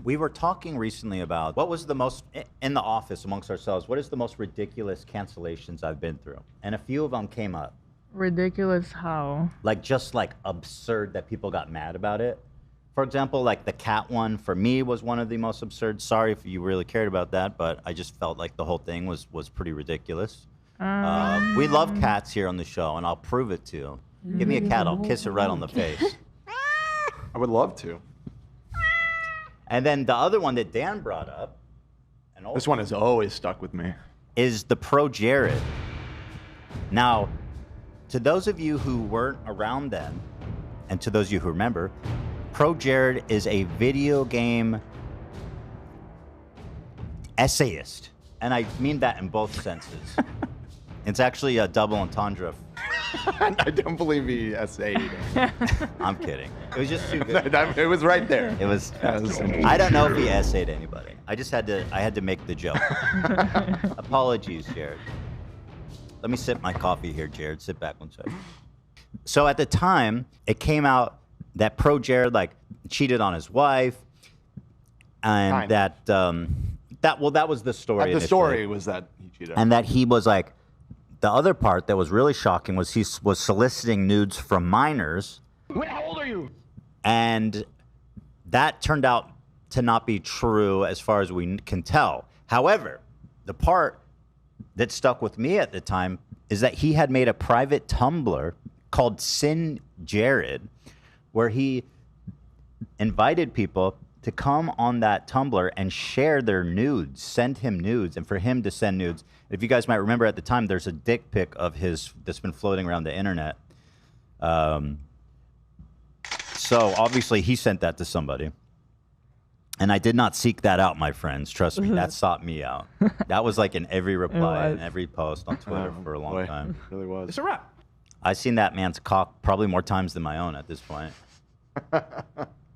we were talking recently about what was the most, in the office amongst ourselves, what is the most ridiculous cancellations I've been through? And a few of them came up. Ridiculous how? Like just like absurd that people got mad about it. For example, like the cat one for me was one of the most absurd. Sorry if you really cared about that, but I just felt like the whole thing was pretty ridiculous. We love cats here on the show, and I'll prove it to you. Give me a cat, I'll kiss it right on the face. I would love to. And then the other one that Dan brought up, and this one has always stuck with me, is the ProJared. Now, to those of you who weren't around then, and to those of you who remember, ProJared is a video game essayist. And I mean that in both senses. It's actually a double entendre. I don't believe he essayed. I'm kidding. It was just too good. It was right there. It was. I don't know if he essayed anybody. I just had to make the joke. Apologies, Jared. Let me sip my coffee here, Jared. Sit back one second. So at the time, it came out that ProJared like cheated on his wife, and that was the story. The story was that he cheated. And that he was like, the other part that was really shocking was he was soliciting nudes from minors. Wait, how old are you? And that turned out to not be true as far as we can tell. However, the part that stuck with me at the time is that he had made a private Tumblr called Sin Jared, where he invited people to come on that Tumblr and share their nudes, send him nudes, and for him to send nudes. If you guys might remember at the time, there's a dick pic of his that's been floating around the internet. So obviously he sent that to somebody. And I did not seek that out, my friends. Trust me, that sought me out. That was like in every reply and every post on Twitter for a long time. It really was. It's a wrap. I've seen that man's cock probably more times than my own at this point.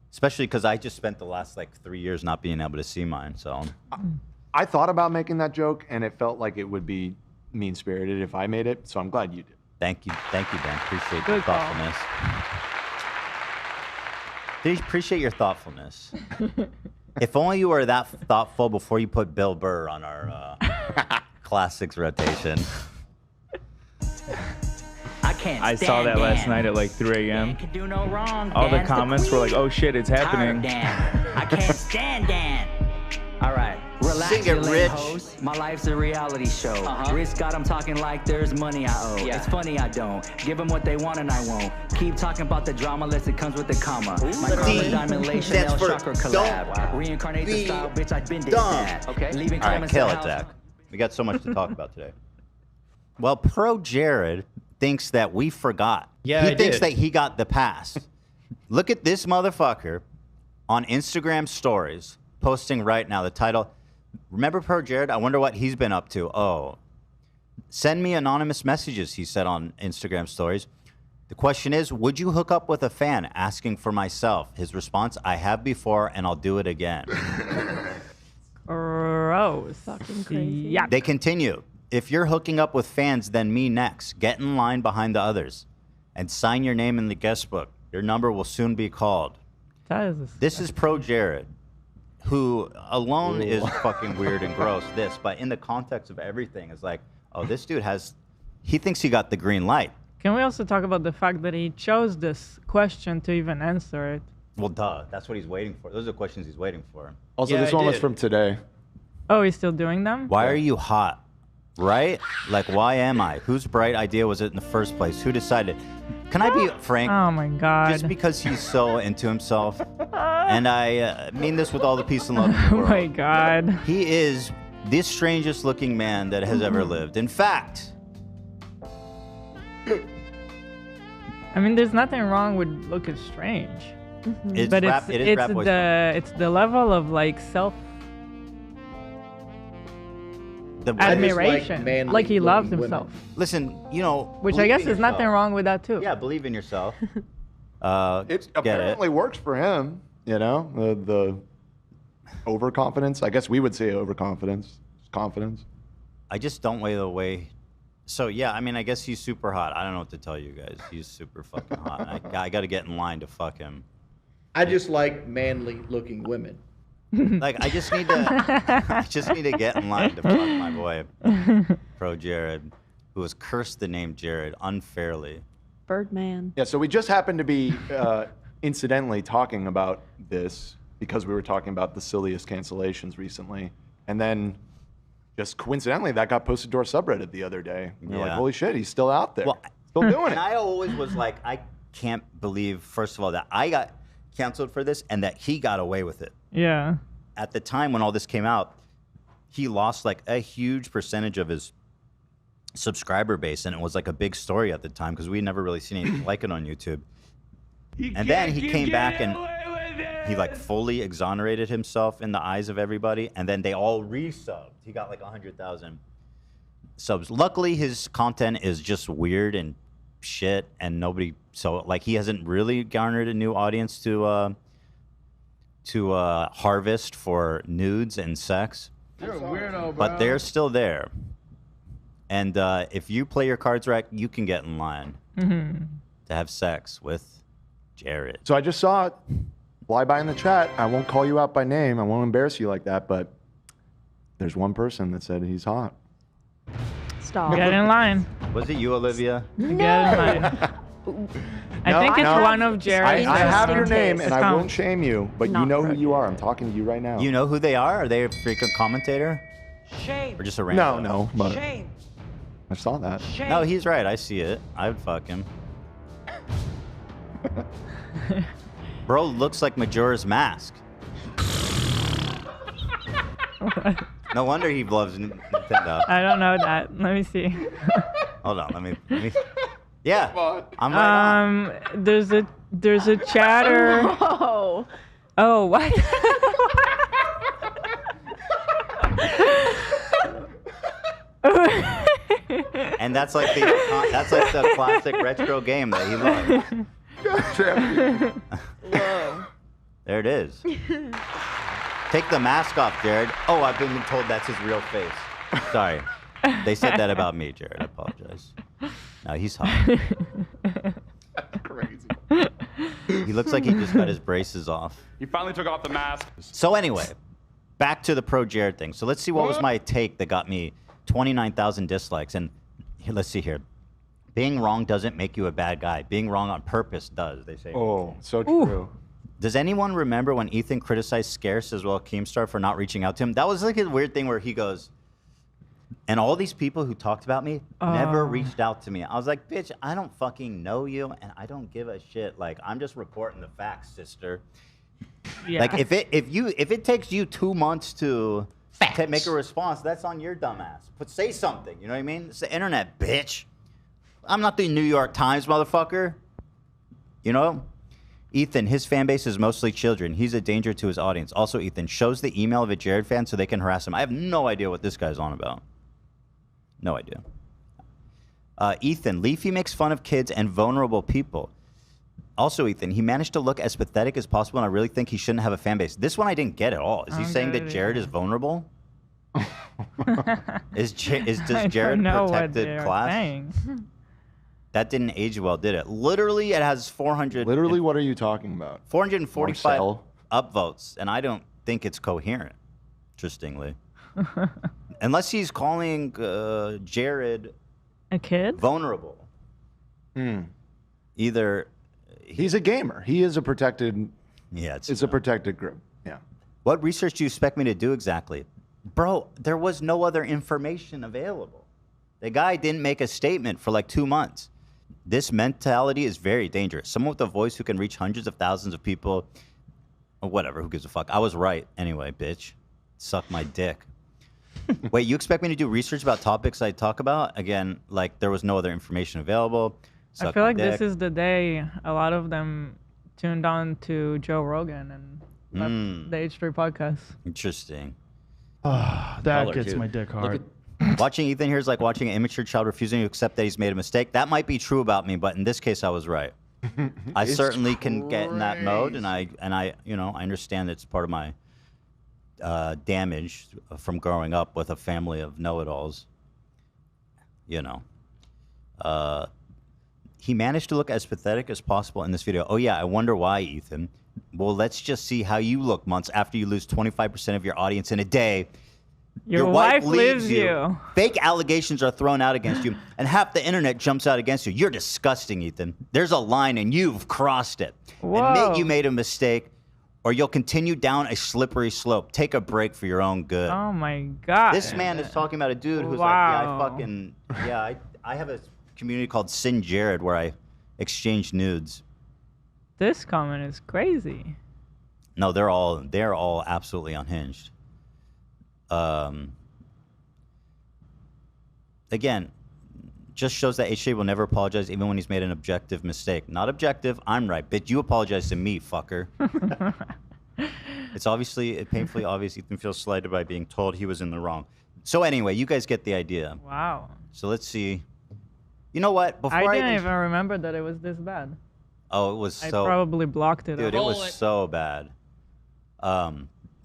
Especially because I just spent the last like 3 years not being able to see mine. So I thought about making that joke, and it felt like it would be mean-spirited if I made it. So I'm glad you did. Thank you, Dan. Appreciate your thoughtfulness. Appreciate your thoughtfulness. If only you were that thoughtful before you put Bill Burr on our classics rotation. I saw that last night at like 3 a.m. All the comments were like, "Oh shit, it's happening." I can't stand Dan. All right, relax, Sing it, Rich. host. My life's a reality show. Rich God, I'm talking like there's money I owe. It's funny I don't. Give them what they want and I won't. Keep talking about the drama unless it comes with the comma. My karma diamond lay Chanel chakra collab. Reincarnate the style, bitch. I've been that. Okay. Leaving All right, kill it, Zach. We got so much to talk about today. Well, ProJared thinks that we forgot. Yeah, he thinks that he got the pass. Look at this motherfucker on Instagram stories posting right now. The title, remember ProJared? I wonder what he's been up to. Oh, send me anonymous messages, he said on Instagram stories. The question is, would you hook up with a fan? Asking for myself. His response, I have before and I'll do it again. Gross. Fucking crazy. Yeah. They continue. If you're hooking up with fans, then me next. Get in line behind the others and sign your name in the guest book. Your number will soon be called. This is ProJared, who alone is fucking weird and gross. But in the context of everything, is like, oh, this dude he thinks he got the green light. Can we also talk about the fact that he chose this question to even answer it? Well, duh. That's what he's waiting for. Those are the questions he's waiting for. Also, this one was from today. Oh, he's still doing them? Why are you hot? Right? Like, why am I? Whose bright idea was it in the first place? Who decided? Can I be frank? Oh, my God. Just because he's so into himself, and I mean this with all the peace and love in the world. Oh, my God. He is the strangest looking man that has ever lived. In fact, I mean, there's nothing wrong with looking strange. But it's the level of like admiration, like he loves himself. Listen, you know, which I guess there's nothing wrong with that too. Yeah, believe in yourself. It apparently works for him. You know, the overconfidence. I guess we would say overconfidence, confidence. I just don't weigh the way. So yeah, I mean, I guess he's super hot. I don't know what to tell you guys. He's super fucking hot. I got to get in line to fuck him. I just like manly looking women. Like I just need to get in line to fuck my boy, ProJared, who has cursed the name Jared unfairly. Birdman. Yeah, so we just happened to be incidentally talking about this because we were talking about the silliest cancellations recently. And then just coincidentally, that got posted to our subreddit the other day. We were like, holy shit, he's still out there. Well, still doing it. And I always was like, I can't believe, first of all, that I got canceled for this and that he got away with it. Yeah. At the time when all this came out, he lost like a huge percentage of his subscriber base, and it was like a big story at the time because we had never really seen anything like it on YouTube. And then he came back and he like fully exonerated himself in the eyes of everybody, and then they all resubbed. He got like 100,000 subs. Luckily, his content is just weird and shit, and nobody. So like he hasn't really garnered a new audience to harvest for nudes and sex. You're a weirdo, bro. But they're still there. And if you play your cards right, you can get in line to have sex with Jared. So I just saw it fly by in the chat. I won't call you out by name. I won't embarrass you like that, but there's one person that said he's hot. Stop. Get in line. Was it you, Olivia? Get in line. I think it's one of Jared's. I have your name, and I accounts. won't shame you, but you know who you are. I'm talking to you right now. You know who they are? Are they a frequent commentator? Shame. Or just a random? No, but Shame. I saw that. Shame. No, he's right. I see it. I would fuck him. Bro looks like Majora's Mask. No wonder he loves Nintendo. I don't know that. Let me see. Hold on, let me. Yeah, I'm right on. There's a chatter. Whoa. Oh, what? And that's like the classic retro game that he loves. Whoa. There it is. Take the mask off, Jared. Oh, I've been told that's his real face. Sorry. They said that about me, Jared. I apologize. No, he's hot. That's crazy. He looks like he just got his braces off. He finally took off the mask. So anyway, back to the ProJared thing. So let's see what was my take that got me 29,000 dislikes. And here, let's see here. Being wrong doesn't make you a bad guy. Being wrong on purpose does, they say. Oh, so true. Does anyone remember when Ethan criticized Scarce as well, Keemstar, for not reaching out to him? That was like a weird thing where he goes, and all these people who talked about me never reached out to me. I was like, bitch, I don't fucking know you, and I don't give a shit. Like, I'm just reporting the facts, sister. Yeah. Like, if it takes you 2 months to make a response, that's on your dumb ass. But say something, you know what I mean? It's the internet, bitch. I'm not the New York Times, motherfucker. You know? Ethan, his fan base is mostly children. He's a danger to his audience. Also, Ethan, shows the email of a Jared fan so they can harass him. I have no idea what this guy's on about. No idea. Ethan, Leafy makes fun of kids and vulnerable people. Also, Ethan, he managed to look as pathetic as possible, and I really think he shouldn't have a fan base. This one I didn't get at all. Is he saying that Jared is vulnerable? Does Jared protected class? That didn't age well, did it? Literally, it has 400. Literally, what are you talking about? 445 Marcel? upvotes, and I don't think it's coherent. Interestingly, unless he's calling Jared a kid vulnerable. Either he's a gamer. He is a protected. Yeah, it's a protected group. Yeah. What research do you expect me to do exactly, bro? There was no other information available. The guy didn't make a statement for like 2 months. This mentality is very dangerous. Someone with a voice who can reach hundreds of thousands of people, or whatever, who gives a fuck? I was right anyway, bitch. Suck my dick. Wait, you expect me to do research about topics I talk about? Again, like there was no other information available. I feel like this is the day a lot of them tuned on to Joe Rogan and left the H3 podcast. Interesting. That gets my dick hard. Watching Ethan here is like watching an immature child refusing to accept that he's made a mistake. That might be true about me, but in this case, I was right. I certainly can get in that mode, and I, you know, I understand it's part of my damage from growing up with a family of know-it-alls. You know, he managed to look as pathetic as possible in this video. Oh yeah, I wonder why, Ethan. Well, let's just see how you look months after you lose 25% of your audience in a day. Your wife leaves you. Fake allegations are thrown out against you, and half the internet jumps out against you. You're disgusting, Ethan. There's a line, and you've crossed it. Whoa. Admit you made a mistake, or you'll continue down a slippery slope. Take a break for your own good. Oh, my God. This man is talking about a dude who's Wow. I have a community called ProJared where I exchange nudes. This comment is crazy. No, they're all absolutely unhinged. Again, just shows that HJ will never apologize even when he's made an objective mistake. Not objective, I'm right. But you apologize to me, fucker. It's painfully obvious Ethan feels slighted by being told he was in the wrong. So anyway, you guys get the idea. Wow. So let's see. You know what? I didn't even remember that it was this bad. Oh, it was so... I probably blocked it. Dude, it was so bad.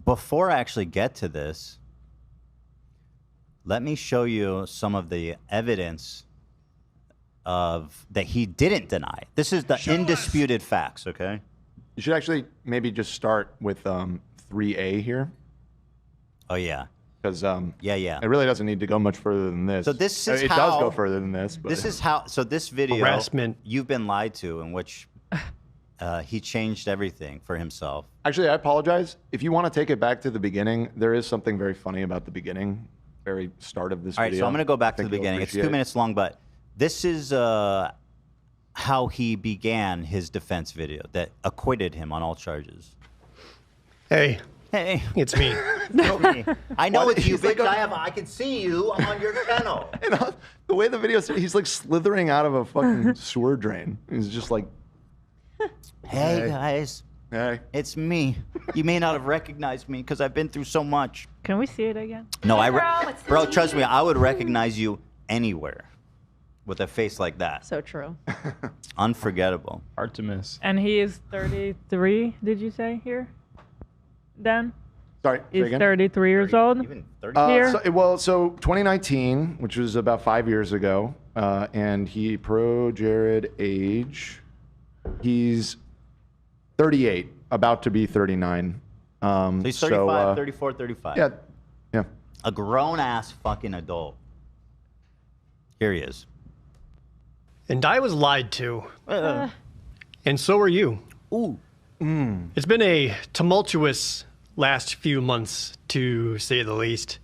Before I actually get to this, let me show you some of the evidence that he didn't deny. This is the undisputed facts, okay? You should actually maybe just start with 3A here. Oh, yeah. Because yeah. it really doesn't need to go much further than this. So this is it how... does go further than this. But This is how... So this video... Harassment. You've been lied to, in which he changed everything for himself. Actually, I apologize. If you want to take it back to the beginning, there is something very funny about the beginning, very start of this All right, video. so I'm going to go back I to the think you'll beginning. It's 2 appreciate. minutes long, but this is how he began his defense video that acquitted him on all charges. Hey, Hey, it's me. I know What? it's you, He's like bitch. I can see you. I'm on your channel. And the way the video starts, he's like slithering out of a fucking sewer drain. He's just like, Hey, guys. hey. It's me. You may not have recognized me because I've been through so much. Can we see it again? No, bro, trust me, I would recognize you anywhere with a face like that. So true. Unforgettable. Hard to miss. And he is 33, did you say here? Dan? Sorry, say He's again? 33 years old? Even 30. Here? So 2019, which was about 5 years ago, and he ProJared age, he's 38, about to be 39. So he's 35, 34, 35. Yeah. A grown-ass fucking adult. Here he is. And I was lied to. And so are you. Ooh. It's been a tumultuous last few months, to say the least.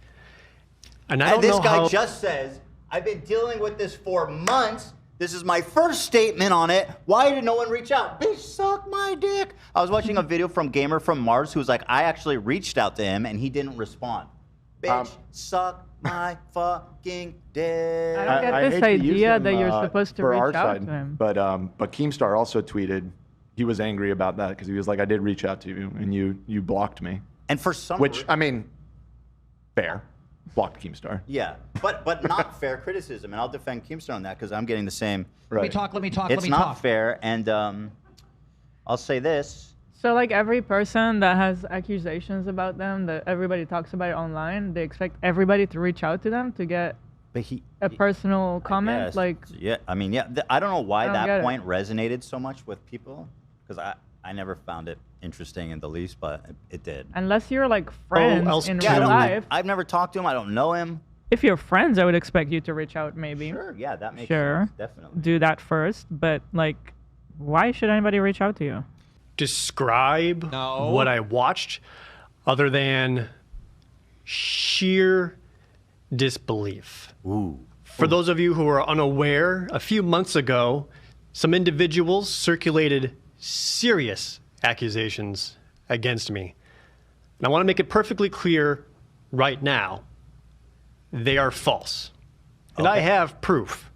And I don't And this know guy how... just says, I've been dealing with this for months. This is my first statement on it. Why did no one reach out? Bitch, suck my dick. I was watching a video from Gamer from Mars who was like, I actually reached out to him and he didn't respond. Bitch, suck my fucking dick. I don't get I this hate to use idea him, that you're supposed to for reach our out side, to him. But Keemstar also tweeted he was angry about that because he was like, I did reach out to you and you blocked me. And for some Which, I mean, fair. Blocked Keemstar. yeah, but not fair criticism. And I'll defend Keemstar on that because I'm getting the same. Right. Let me talk. It's not fair. And I'll say this. So like every person that has accusations about them that everybody talks about online, they expect everybody to reach out to them to get But a personal comment. Yes. Like, yeah, I mean, yeah, I don't know why I don't get that it. point resonated so much with people because I never found it interesting in the least, but it did. unless you're like friends else in too. Yeah, real life. I've never talked to him. I don't know him. If you're friends, I would expect you to reach out maybe. Sure, yeah, that makes Sure. sense, definitely. Do that first, but like, why should anybody reach out to you? describe what I watched other than sheer disbelief. Ooh. For those of you who are unaware, a few months ago, some individuals circulated serious accusations against me. And I want to make it perfectly clear right now, they are false. And I have proof.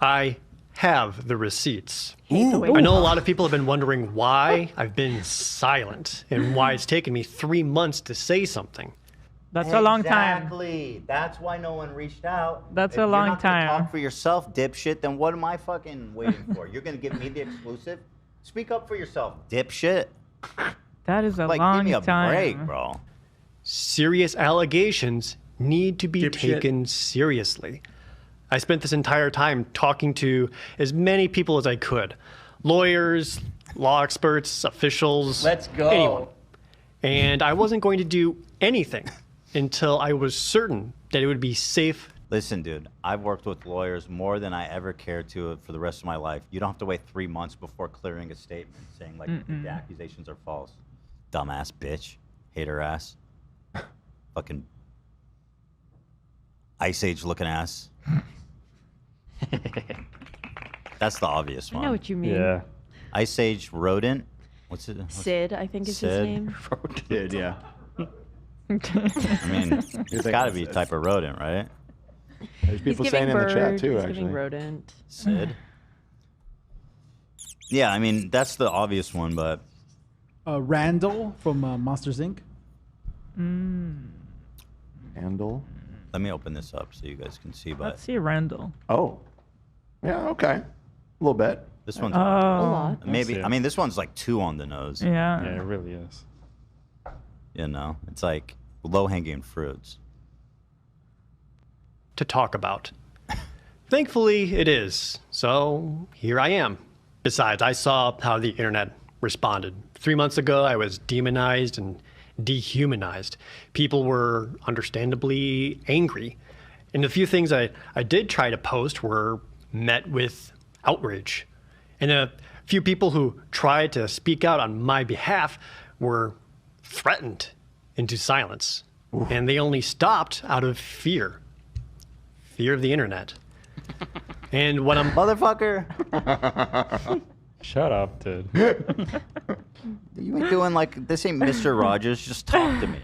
I have the receipts. I know a lot of people have been wondering why I've been silent and why it's taken me 3 months to say something. That's a long time. Exactly. That's why no one reached out. That's If a you're long not gonna time. Talk for yourself, dipshit. Then what am I fucking waiting for? You're gonna give me the exclusive? Speak up for yourself, dipshit. That is a Like, long give me a time. break, bro. Serious allegations need to be Dipshit. taken seriously. I spent this entire time talking to as many people as I could. Lawyers, law experts, officials, Let's go. anyone. And I wasn't going to do anything until I was certain that it would be safe. Listen, dude, I've worked with lawyers more than I ever cared to for the rest of my life. You don't have to wait 3 months before clearing a statement saying, like, the accusations are false. Dumbass bitch. Hater ass. Fucking Ice Age looking ass. That's the obvious I one. know what you mean. Yeah. Ice Age rodent. What's it? Sid, I think is his Sid? name. Did, yeah. I mean, it's got to be a type of rodent, right? There's people He's saying giving in the chat bird, too, he's actually. giving rodent. Sid. Yeah, I mean, that's the obvious one, but Randall from Monsters Inc. Handle. let me open this up so you guys can see. But Let's see Randall. Oh. Yeah, okay. A little bit. this one's A Oh. lot. maybe. see it. I mean, this one's like 2 on the nose. Yeah. Yeah, it really is. You know, it's like low-hanging fruits. To talk about. Thankfully, it is. So here I am. Besides, I saw how the internet responded. 3 months ago, I was demonized and dehumanized. People were understandably angry. And the few things I did try to post were met with outrage. And a few people who tried to speak out on my behalf were threatened into silence. And they only stopped out of fear. Fear of the internet. And when I'm Motherfucker, Shut up, dude. you ain't doing like this. Ain't Mr. Rogers. Just talk to me.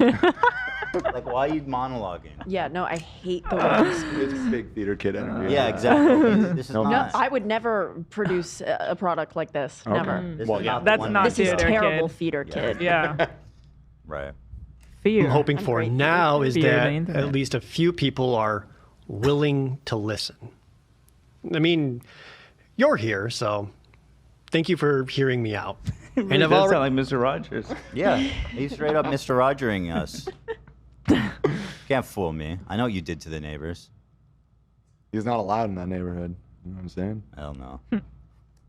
Like, why are you monologuing? Yeah, no, I hate the way you speak. It's big theater kid energy. Yeah, exactly. This is No, No, not. I would never produce a product like this. Okay. Never. This Well, is yeah. not the That's one not This is theater terrible kid. theater kid. Yeah. Right. Fear. hoping I'm for great. now is Fear the that internet. at least a few people are willing to listen. I mean, you're here, so thank you for hearing me out. And And it I've does already, sound like Mr. Rogers. Yeah, he's straight up Mr. Rogering us. Can't fool me. I know what you did to the neighbors. He's not allowed in that neighborhood. You know what I'm saying? Hell no.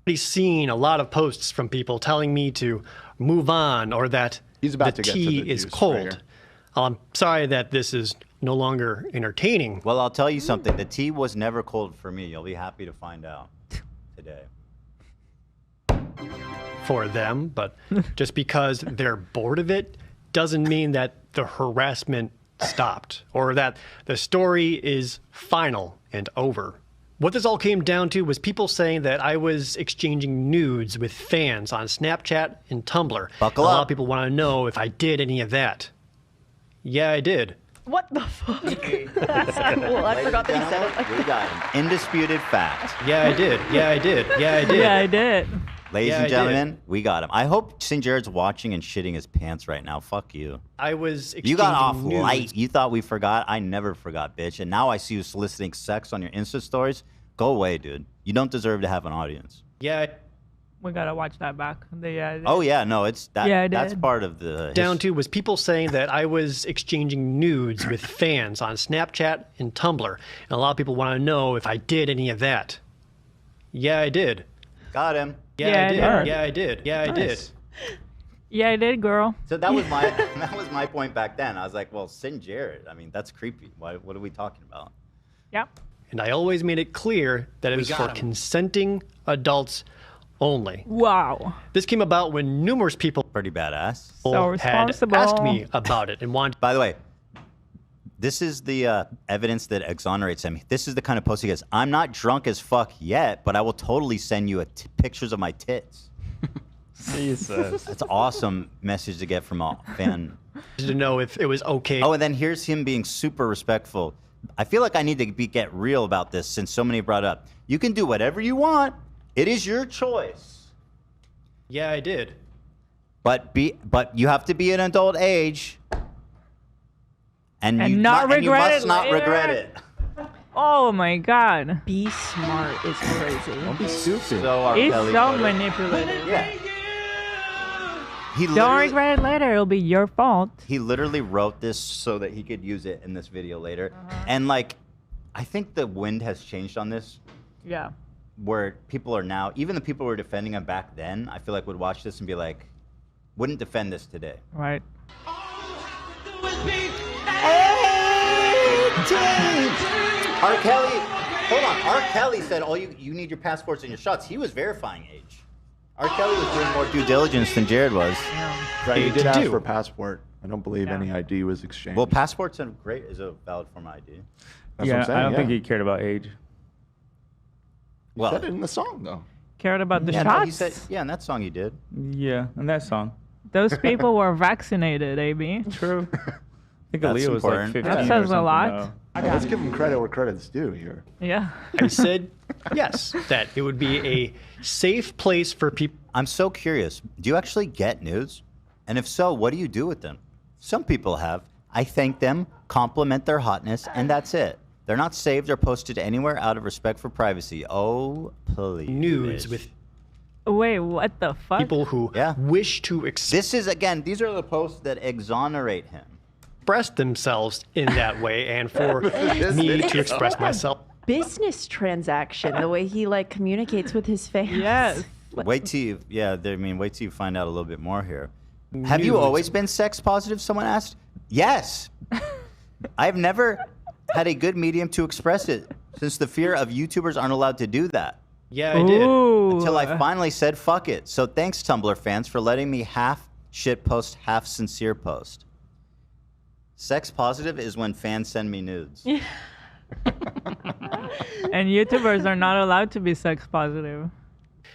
already seen a lot of posts from people telling me to move on or that He's about the to get to tea the is juice cold. right here. I'm sorry that this is no longer entertaining. Well, I'll tell you something. The tea was never cold for me. You'll be happy to find out today. For them, but just because they're bored of it doesn't mean that the harassment stopped or that the story is final and over. What this all came down to was people saying that I was exchanging nudes with fans on Snapchat and Tumblr. Buckle a lot up. of people want to know if I did any of that. Yeah, I did. What the fuck? That's cool. I forgot that you said it. We got an indisputed fact. Yeah, I did. Yeah, I did. Yeah, I did. Yeah, I did. Ladies Yeah, and I did. gentlemen, we got him. I hope St. Jared's watching and shitting his pants right now. Fuck you. I was exchanging You got off nudes. light. You thought we forgot. I never forgot, bitch. And now I see you soliciting sex on your Insta stories. Go away, dude. You don't deserve to have an audience. Yeah, We gotta watch that back. Yeah, I did. Oh yeah, no, it's that. Yeah, I That's did. part of the down to was people saying that I was exchanging nudes with fans on Snapchat and Tumblr. And a lot of people want to know if I did any of that. Yeah, I did. Got him. Yeah, Yeah, I I did. did. Yeah, I did. Yeah, I did. Nice. Yeah, I did, girl. So that was my that was my point back then. I was like, well, St. Jared. I mean, that's creepy. What are we talking about? Yep. And I always made it clear that it was for consenting adults only. Wow. This came about when numerous people Pretty badass. So had responsible. asked me about it and wanted. By the way, this is the evidence that exonerates him. This is the kind of post he gets. I'm not drunk as fuck yet, but I will totally send you pictures of my tits. Jesus. That's an awesome message to get from a fan. to know if it was okay. Oh, and then here's him being super respectful. I feel like I need to get real about this since so many brought it up. You can do whatever you want. It is your choice. Yeah, I did. But you have to be an adult age. And And you not and you regret must it not later. regret it. Oh my God. Be smart is crazy. Don't be stupid. So R. He's Kelly so photo. manipulative. Yeah. He Don't literally, regret it later. It'll be your fault. he literally wrote this so that he could use it in this video later. And like, I think the wind has changed on this. Yeah. where people are now, even the people who were defending him back then, I feel like would watch this and be like, wouldn't defend this today. Right. R. Kelly, hold on. R. Kelly said, "Oh, you need your passports and your shots." He was verifying age. R. Kelly was doing more due diligence than Jared was. Right, he did ask for a passport. I don't believe any ID was exchanged. Well, passports are great is a valid form of ID. That's what I'm saying, I don't think he cared about age. Well, he said it in the song though. Cared about the No, shots. he said, in that song he did. Yeah, in that song. Those people were vaccinated, AB. True. I think That's Aaliyah was like important. 15 That or says a something, lot. though. Let's give him credit where credit's due here. Yeah. I said yes, that it would be a safe place for people. I'm so curious. Do you actually get nudes? And if so, what do you do with them? Some people have. I thank them, compliment their hotness, and that's it. They're not saved or posted anywhere out of respect for privacy. Oh, please. Nudes bitch. with Wait, what the fuck? people who wish to This is, again, these are the posts that exonerate him. express themselves in that way, and for me to express myself. Business transaction, the way he like communicates with his fans. Yes. Wait till you, wait till you find out a little bit more here. Have you always been sex positive? Someone asked. Yes. I've never had a good medium to express it since the fear of YouTubers aren't allowed to do that. Yeah, I did. Until I finally said fuck it. So thanks, Tumblr fans, for letting me half shit post, half sincere post. Sex positive is when fans send me nudes. And YouTubers are not allowed to be sex positive.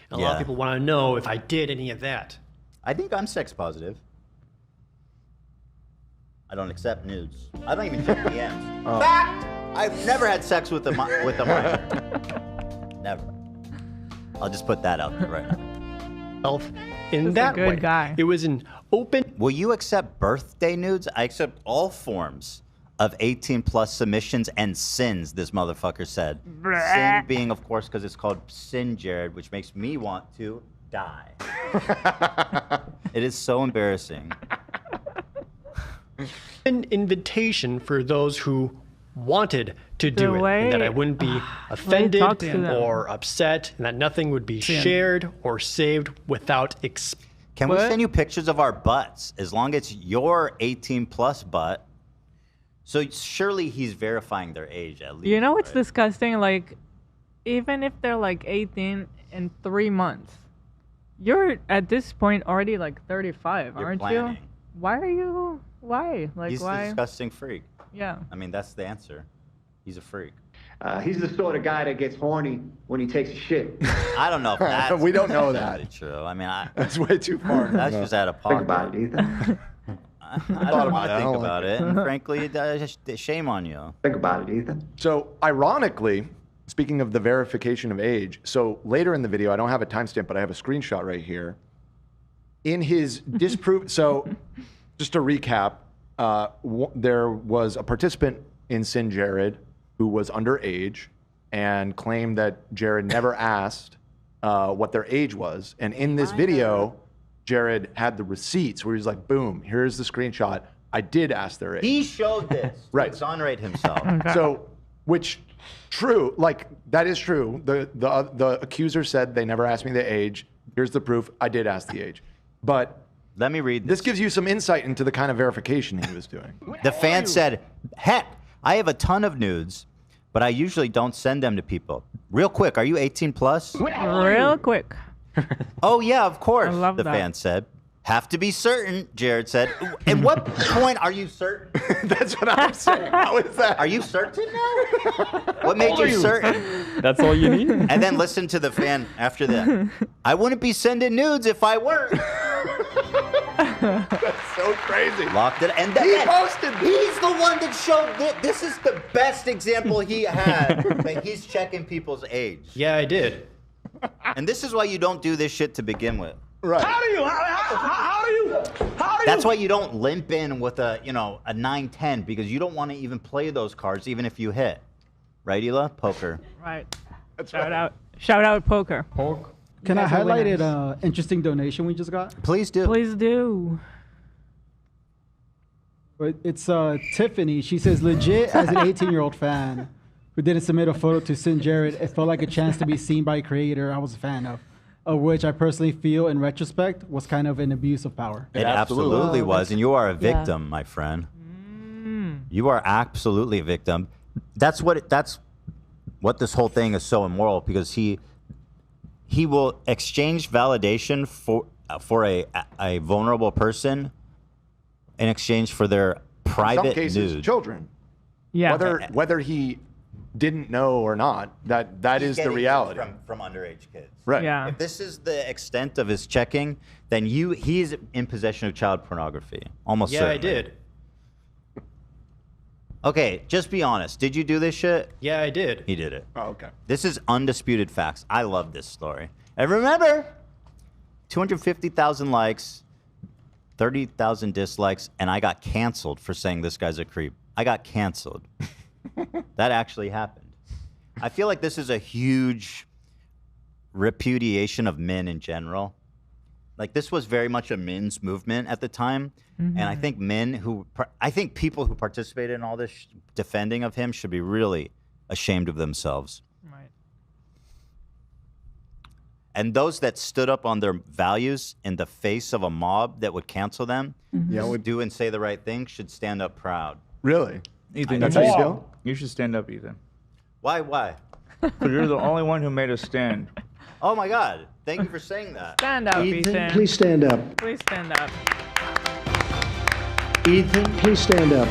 A lot of people want to know if I did any of that. I think I'm sex positive. I don't accept nudes. I don't even check DMs. Fact! I've never had sex with a minor. Never. I'll just put that out there right now. In that way, it was an open. Will you accept birthday nudes? I accept all forms of 18+ submissions and sins, this motherfucker said. Sin being, of course, because it's called Sin Jared, which makes me want to die. It is so embarrassing. An invitation for those who wanted to do it, and that I wouldn't be offended or upset, and that nothing would be shared or saved without Can we send you pictures of our butts as long as it's your 18+ butt? So surely he's verifying their age at least. You know what's disgusting? Like, even if they're like 18 in 3 months, you're at this point already like 35, You're aren't planning. you? Why are you? Why? Like, He's why? a disgusting freak. Yeah. I mean, that's the answer. He's a freak. He's the sort of guy that gets horny when he takes a shit. I don't know if that's We don't know that. necessarily true. I mean, That's way too far. that's just out of pocket. Think about it, Ethan. I don't want to think I don't about like it. And frankly, shame on you. Think about it, Ethan. So, ironically, speaking of the verification of age, so later in the video, I don't have a timestamp, but I have a screenshot right here. In his disproof, so just to recap, there was a participant in Sin Jared who was underage and claimed that Jared never asked what their age was. And in this video, Jared had the receipts where he's like, boom, here's the screenshot. I did ask their age. He showed this to exonerate himself. So, which, true, like, that is true. The accuser said they never asked me the age. Here's the proof. I did ask the age. But let me read this. This gives you some insight into the kind of verification he was doing. The fan said, heck, I have a ton of nudes, but I usually don't send them to people. Real quick, are you 18+? Real quick. Oh, yeah, of course, I love the that. fan said. Have to be certain, Jared said. At what point are you certain? That's what I'm saying. How is that? Are you certain now? What made you certain? That's all you need? And then listen to the fan after that. I wouldn't be sending nudes if I weren't. That's so crazy. Locked it. And he posted. He's the one that showed this is the best example he had that he's checking people's age. Yeah, I did. And this is why you don't do this shit to begin with. Right. How do you? That's why you don't limp in with a 9-10 because you don't want to even play those cards even if you hit. Right, Ela? Poker. Right. That's Shout out. Shout out poker. Can I guys are highlight winners. an interesting donation we just got? Please do. Please do. It's Tiffany. She says, legit as an 18-year-old fan, who didn't submit a photo to Sin Jared. It felt like a chance to be seen by a creator I was a fan of which I personally feel, in retrospect, was kind of an abuse of power. It absolutely was, and you are a Yeah. victim, my friend. You are absolutely a victim. That's what this whole thing is so immoral, because he will exchange validation for a vulnerable person in exchange for their private In some cases, nude. children. Yeah. Whether he didn't know or not, that is the reality. From underage kids. Right. Yeah. If this is the extent of his checking, then he's in possession of child pornography. Almost Yeah, certainly. I did. Okay, just be honest. Did you do this shit? Yeah, I did. He did it. Oh, okay. This is undisputed facts. I love this story. And remember, 250,000 likes, 30,000 dislikes, and I got canceled for saying this guy's a creep. I got canceled. That actually happened. I feel like this is a huge repudiation of men in general. Like, this was very much a men's movement at the time. And I think people who participated in all this defending of him should be really ashamed of themselves. Right. And those that stood up on their values in the face of a mob that would cancel them, Yeah, would do and say the right thing, should stand up proud. Really? Ethan, That's how you feel? You should stand up, Ethan. Why? Because you're the only one who made us stand. Oh my God. Thank you for saying that. Stand up, Ethan. Please stand up. Please stand up. Ethan, please stand up.